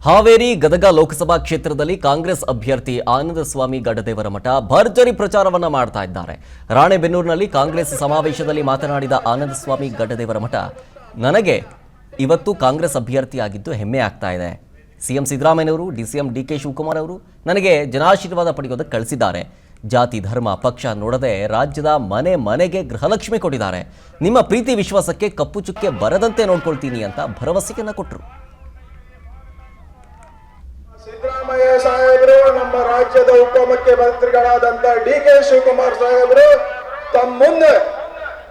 ಹಾವೇರಿ ಗದಗ ಲೋಕಸಭಾ ಕ್ಷೇತ್ರದಲ್ಲಿ ಕಾಂಗ್ರೆಸ್ ಅಭ್ಯರ್ಥಿ ಆನಂದಸ್ವಾಮಿ ಗಡದೇವರಮಠ ಭರ್ಜರಿ ಪ್ರಚಾರವನ್ನ ಮಾಡ್ತಾ ಇದ್ದಾರೆ. ರಾಣೆಬೆನ್ನೂರಿನಲ್ಲಿ ಕಾಂಗ್ರೆಸ್ ಸಮಾವೇಶದಲ್ಲಿ ಮಾತನಾಡಿದ ಆನಂದಸ್ವಾಮಿ ಗಡದೇವರಮಠ, ನನಗೆ ಇವತ್ತು ಕಾಂಗ್ರೆಸ್ ಅಭ್ಯರ್ಥಿಯಾಗಿದ್ದು ಹೆಮ್ಮೆ ಆಗ್ತಾ ಇದೆ. ಸಿಎಂ ಸಿದ್ದರಾಮಯ್ಯನವರು, ಡಿಸಿಎಂ ಡಿಕೆ ಶಿವಕುಮಾರ್ ಅವರು ನನಗೆ ಜನಾಶೀರ್ವಾದ ಪಡೆಯೋದಕ್ಕೆ ಕಳಿಸಿದ್ದಾರೆ. ಜಾತಿ ಧರ್ಮ ಪಕ್ಷ ನೋಡದೆ ರಾಜ್ಯದ ಮನೆ ಮನೆಗೆ ಗೃಹಲಕ್ಷ್ಮಿ ಕೊಟ್ಟಿದ್ದಾರೆ. ನಿಮ್ಮ ಪ್ರೀತಿ ವಿಶ್ವಾಸಕ್ಕೆ ಕಪ್ಪು ಚುಕ್ಕೆ ಬರದಂತೆ ನೋಡ್ಕೊಳ್ತೀನಿ ಅಂತ ಭರವಸೆಯನ್ನ ಕೊಟ್ಟರು. ಸಿದ್ದರಾಮಯ್ಯ ಸಾಹೇಬರು, ನಮ್ಮ ರಾಜ್ಯದ ಉಪಮುಖ್ಯಮಂತ್ರಿಗಳಾದಂತ ಡಿಕೆ ಶಿವಕುಮಾರ್ ಸಾಹೇಬರು ತಮ್ಮ ಮುಂದೆ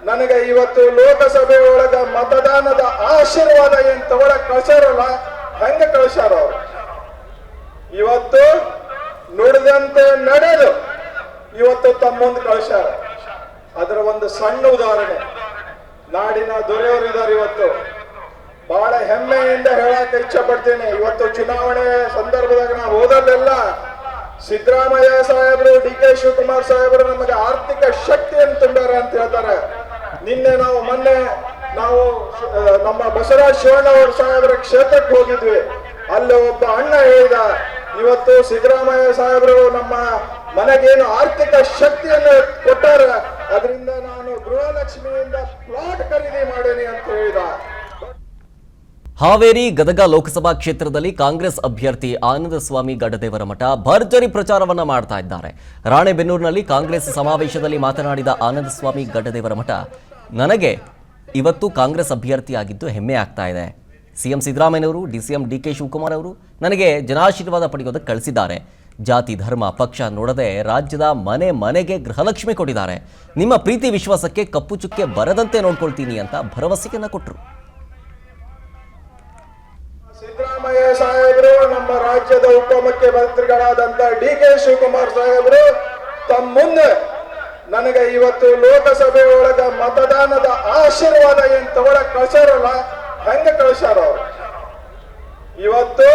ನನಗೆ ಇವತ್ತು ಲೋಕಸಭೆ ಒಳಗ ಮತದಾನದ ಆಶೀರ್ವಾದ ಏನ್ ತಗೊಳಕ್ ಕಳ್ಸಾರಲ್ಲ, ಹೆಂಗ ಕಳ್ಸಾರ ಅವರು. ಇವತ್ತು ನುಡಿದಂತೆ ನಡೆದು ಇವತ್ತು ತಮ್ಮ ಮುಂದೆ ಕಳ್ಸಾರ. ಅದರ ಒಂದು ಸಣ್ಣ ಉದಾಹರಣೆ ನಾಡಿನ ದೊರೆಯವರಿದ್ದಾರೆ. ಇವತ್ತು ಬಹಳ ಹೆಮ್ಮೆಯಿಂದ ಹೇಳಕ್ ಇಚ್ಛೆ ಪಡ್ತೀನಿ. ಇವತ್ತು ಚುನಾವಣೆ ಸಂದರ್ಭದಾಗ ನಾವು ಹೋದಲ್ಲೆಲ್ಲ ಸಿದ್ದರಾಮಯ್ಯ ಸಾಹೇಬರು, ಡಿಕೆ ಶಿವಕುಮಾರ್ ಸಾಹೇಬರು ನಮಗೆ ಆರ್ಥಿಕ ಶಕ್ತಿಯನ್ನು ತುಂಬ್ಯಾರ ಅಂತ ಹೇಳ್ತಾರೆ. ಮೊನ್ನೆ ನಾವು ನಮ್ಮ ಬಸವರಾಜ ಶಿವಣ್ಣವರ ಸಾಹೇಬರ ಕ್ಷೇತ್ರಕ್ಕೆ ಹೋಗಿದ್ವಿ. ಅಲ್ಲಿ ಒಬ್ಬ ಅಣ್ಣ ಹೇಳಿದ, ಇವತ್ತು ಸಿದ್ದರಾಮಯ್ಯ ಸಾಹೇಬರು ನಮ್ಮ ಮನೆಗೇನು ಆರ್ಥಿಕ ಶಕ್ತಿಯನ್ನು ಕೊಟ್ಟಾರ, ಅದರಿಂದ ನಾನು ಗೃಹಲಕ್ಷ್ಮಿಯಿಂದ ಪ್ಲಾಟ್ ಖರೀದಿ ಮಾಡೇನಿ ಅಂತ ಹೇಳಿದ. ಹಾವೇರಿ ಗದಗ ಲೋಕಸಭಾ ಕ್ಷೇತ್ರದಲ್ಲಿ ಕಾಂಗ್ರೆಸ್ ಅಭ್ಯರ್ಥಿ ಆನಂದಸ್ವಾಮಿ ಗಡದೇವರಮಠ ಭರ್ಜರಿ ಪ್ರಚಾರವನ್ನ ಮಾಡ್ತಾ ಇದ್ದಾರೆ. ರಾಣೆಬೆನ್ನೂರಿನಲ್ಲಿ ಕಾಂಗ್ರೆಸ್ ಸಮಾವೇಶದಲ್ಲಿ ಮಾತನಾಡಿದ ಆನಂದಸ್ವಾಮಿ ಗಡದೇವರಮಠ, ನನಗೆ ಇವತ್ತು ಕಾಂಗ್ರೆಸ್ ಅಭ್ಯರ್ಥಿಯಾಗಿದ್ದು ಹೆಮ್ಮೆ ಆಗ್ತಾ ಇದೆ. ಸಿಎಂ ಸಿದ್ದರಾಮಯ್ಯನವರು, ಡಿಸಿಎಂ ಡಿಕೆ ಶಿವಕುಮಾರ್ ಅವರು ನನಗೆ ಜನಾಶೀರ್ವಾದ ಪಡೆಯೋದಕ್ಕೆ ಕಳಿಸಿದ್ದಾರೆ. ಜಾತಿ ಧರ್ಮ ಪಕ್ಷ ನೋಡದೆ ರಾಜ್ಯದ ಮನೆ ಮನೆಗೆ ಗೃಹಲಕ್ಷ್ಮಿ ಕೊಟ್ಟಿದ್ದಾರೆ. ನಿಮ್ಮ ಪ್ರೀತಿ ವಿಶ್ವಾಸಕ್ಕೆ ಕಪ್ಪು ಚುಕ್ಕೆ ಬರದಂತೆ ನೋಡ್ಕೊಳ್ತೀನಿ ಅಂತ ಭರವಸೆಯನ್ನ ಕೊಟ್ಟರು. ಸಿದ್ದರಾಮಯ್ಯ ಸಾಹೇಬರು, ನಮ್ಮ ರಾಜ್ಯದ ಉಪಮುಖ್ಯಮಂತ್ರಿಗಳಾದಂತ ಡಿಕೆ ಶಿವಕುಮಾರ್ ಸಾಹೇಬರು ತಮ್ಮ ಮುಂದೆ ನನಗೆ ಇವತ್ತು ಲೋಕಸಭೆ ಒಳಗ ಮತದಾನದ ಆಶೀರ್ವಾದ ಏನ್ ತಗೊಳಕ್ ಕಳ್ಸಾರಲ್ಲ, ಹೆಂಗ ಕಳ್ಸಾರ ಅವರು. ಇವತ್ತು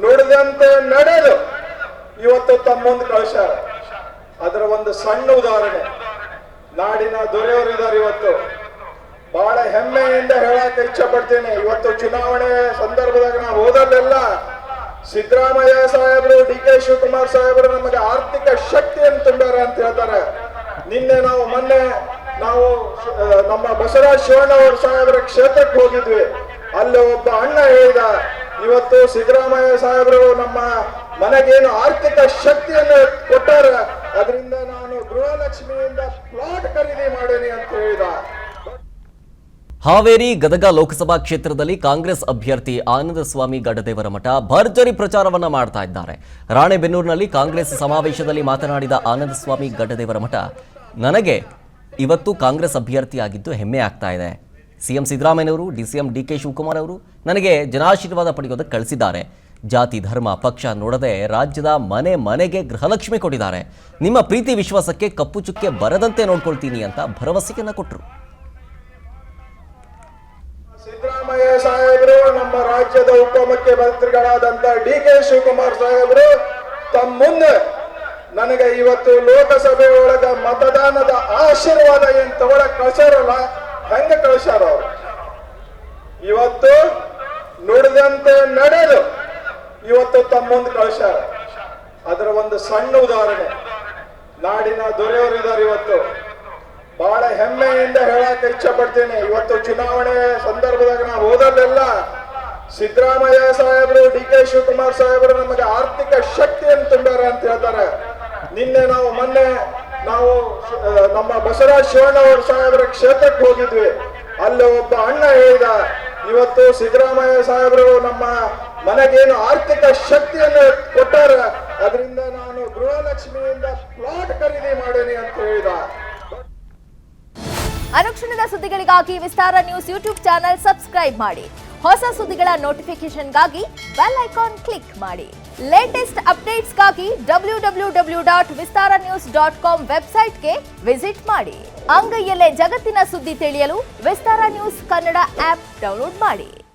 ನುಡಿದಂತೆ ನಡೆದು ಇವತ್ತು ತಮ್ಮ ಮುಂದೆ ಕಳ್ಸಾರ. ಅದರ ಒಂದು ಸಣ್ಣ ಉದಾಹರಣೆ ನಾಡಿನ ದೊರೆಯವರಿದ್ದಾರೆ. ಇವತ್ತು ಬಹಳ ಹೆಮ್ಮೆಯಿಂದ ಹೇಳಕ್ ಇಚ್ಛೆ ಪಡ್ತೀನಿ. ಇವತ್ತು ಚುನಾವಣೆ ಸಂದರ್ಭದಾಗ ನಾವು ಹೋದಲ್ಲೆಲ್ಲ ಸಿದ್ದರಾಮಯ್ಯ ಸಾಹೇಬರು, ಡಿಕೆ ಶಿವಕುಮಾರ್ ಸಾಹೇಬರು ನಮಗೆ ಆರ್ಥಿಕ ಶಕ್ತಿಯನ್ನು ತುಂಬ್ಯಾರ ಅಂತ ಹೇಳ್ತಾರೆ. ಮೊನ್ನೆ ನಾವು ನಮ್ಮ ಬಸವರಾಜ ಶಿವಣ್ಣವರ ಸಾಹೇಬರ ಕ್ಷೇತ್ರಕ್ಕೆ ಹೋಗಿದ್ವಿ. ಅಲ್ಲಿ ಒಬ್ಬ ಅಣ್ಣ ಹೇಳಿದ, ಇವತ್ತು ಸಿದ್ದರಾಮಯ್ಯ ಸಾಹೇಬರು ನಮ್ಮ ಮನೆಗೇನು ಆರ್ಥಿಕ ಶಕ್ತಿಯನ್ನು ಕೊಟ್ಟಾರ, ಅದರಿಂದ ನಾನು ಗೃಹಲಕ್ಷ್ಮಿಯಿಂದ ಪ್ಲಾಟ್ ಖರೀದಿ ಮಾಡೇನಿ ಅಂತ ಹೇಳಿದ. ಹಾವೇರಿ ಗದಗ ಲೋಕಸಭಾ ಕ್ಷೇತ್ರದಲ್ಲಿ ಕಾಂಗ್ರೆಸ್ ಅಭ್ಯರ್ಥಿ ಆನಂದಸ್ವಾಮಿ ಗಡದೇವರಮಠ ಭರ್ಜರಿ ಪ್ರಚಾರವನ್ನ ಮಾಡ್ತಾ ಇದ್ದಾರೆ. ರಾಣೆಬೆನ್ನೂರಿನಲ್ಲಿ ಕಾಂಗ್ರೆಸ್ ಸಮಾವೇಶದಲ್ಲಿ ಮಾತನಾಡಿದ ಆನಂದಸ್ವಾಮಿ ಗಡದೇವರಮಠ, ನನಗೆ ಇವತ್ತು ಕಾಂಗ್ರೆಸ್ ಅಭ್ಯರ್ಥಿಯಾಗಿದ್ದು ಹೆಮ್ಮೆ ಆಗ್ತಾ ಇದೆ. ಸಿಎಂ ಸಿದ್ದರಾಮಯ್ಯನವರು, ಡಿಸಿಎಂ ಡಿಕೆ ಶಿವಕುಮಾರ್ ಅವರು ನನಗೆ ಜನಾಶೀರ್ವಾದ ಪಡೆಯೋದಕ್ಕೆ ಕಳಿಸಿದ್ದಾರೆ. ಜಾತಿ ಧರ್ಮ ಪಕ್ಷ ನೋಡದೆ ರಾಜ್ಯದ ಮನೆ ಮನೆಗೆ ಗೃಹಲಕ್ಷ್ಮಿ ಕೊಟ್ಟಿದ್ದಾರೆ. ನಿಮ್ಮ ಪ್ರೀತಿ ವಿಶ್ವಾಸಕ್ಕೆ ಕಪ್ಪು ಚುಕ್ಕೆ ಬರದಂತೆ ನೋಡ್ಕೊಳ್ತೀನಿ ಅಂತ ಭರವಸೆಯನ್ನ ಕೊಟ್ಟರು. ಸಿದ್ದರಾಮಯ್ಯ ಸಾಹೇಬರು, ನಮ್ಮ ರಾಜ್ಯದ ಉಪಮುಖ್ಯಮಂತ್ರಿಗಳಾದಂತ ಡಿಕೆ ಶಿವಕುಮಾರ್ ಸಾಹೇಬರು ತಮ್ಮ ಮುಂದೆ ನನಗೆ ಇವತ್ತು ಲೋಕಸಭೆ ಒಳಗ ಮತದಾನದ ಆಶೀರ್ವಾದ ಏನ್ ತಗೊಳಕ್ ಕಳ್ಸಾರಲ್ಲ, ಹೆಂಗ ಕಳ್ಸಾರ ಅವರು. ಇವತ್ತು ನುಡಿದಂತೆ ನಡೆದು ಇವತ್ತು ತಮ್ಮ ಮುಂದೆ ಕಳ್ಸಾರ. ಅದರ ಒಂದು ಸಣ್ಣ ಉದಾಹರಣೆ ನಾಡಿನ ದೊರೆಯವರಿದ್ದಾರೆ. ಇವತ್ತು ಬಹಳ ಹೆಮ್ಮೆಯಿಂದ ಹೇಳಕ್ ಇಚ್ಛೆ ಪಡ್ತೀನಿ. ಇವತ್ತು ಚುನಾವಣೆ ಸಂದರ್ಭದಾಗ ನಾವು ಹೋದಲ್ಲೆಲ್ಲ ಸಿದ್ದರಾಮಯ್ಯ ಸಾಹೇಬರು, ಡಿಕೆ ಶಿವಕುಮಾರ್ ಸಾಹೇಬರು ನಮಗೆ ಆರ್ಥಿಕ ಶಕ್ತಿಯನ್ನು ತುಂಬ್ಯಾರ ಅಂತ ಹೇಳ್ತಾರೆ. ಮೊನ್ನೆ ನಾವು ನಮ್ಮ ಬಸವರಾಜ ಶಿವಣ್ಣವರ ಸಾಹೇಬರ ಕ್ಷೇತ್ರಕ್ಕೆ ಹೋಗಿದ್ವಿ. ಅಲ್ಲಿ ಒಬ್ಬ ಅಣ್ಣ ಹೇಳಿದ, ಇವತ್ತು ಸಿದ್ದರಾಮಯ್ಯ ಸಾಹೇಬರು ನಮ್ಮ ಮನೆಗೇನು ಆರ್ಥಿಕ ಶಕ್ತಿಯನ್ನು ಕೊಟ್ಟಾರ, ಅದರಿಂದ ನಾನು ಗೃಹಲಕ್ಷ್ಮಿಯಿಂದ ಪ್ಲಾಟ್ ಖರೀದಿ ಮಾಡೇನಿ ಅಂತ ಹೇಳಿದ. ಅನುಕ್ಷಣದ ಸುದ್ದಿಗಳಿಗಾಗಿ ವಿಸ್ತಾರ ನ್ಯೂಸ್ ಯೂಟ್ಯೂಬ್ ಚಾನೆಲ್ ಸಬ್ಸ್ಕ್ರೈಬ್ ಮಾಡಿ. ಹೊಸ ಸುದ್ದಿಗಳ ನೋಟಿಫಿಕೇಶನ್ಗಾಗಿ ಬೆಲ್ ಐಕಾನ್ ಕ್ಲಿಕ್ ಮಾಡಿ. ಲೇಟೆಸ್ಟ್ ಅಪ್ಡೇಟ್ಸ್ಗಾಗಿ www.vistaranews.com ವೆಬ್ಸೈಟ್ಗೆ ವಿಸಿಟ್ ಮಾಡಿ. ಅಂಗೈಯಲ್ಲೇ ಜಗತ್ತಿನ ಸುದ್ದಿ ತಿಳಿಯಲು ವಿಸ್ತಾರ ನ್ಯೂಸ್ ಕನ್ನಡ ಆಪ್ ಡೌನ್ಲೋಡ್ ಮಾಡಿ.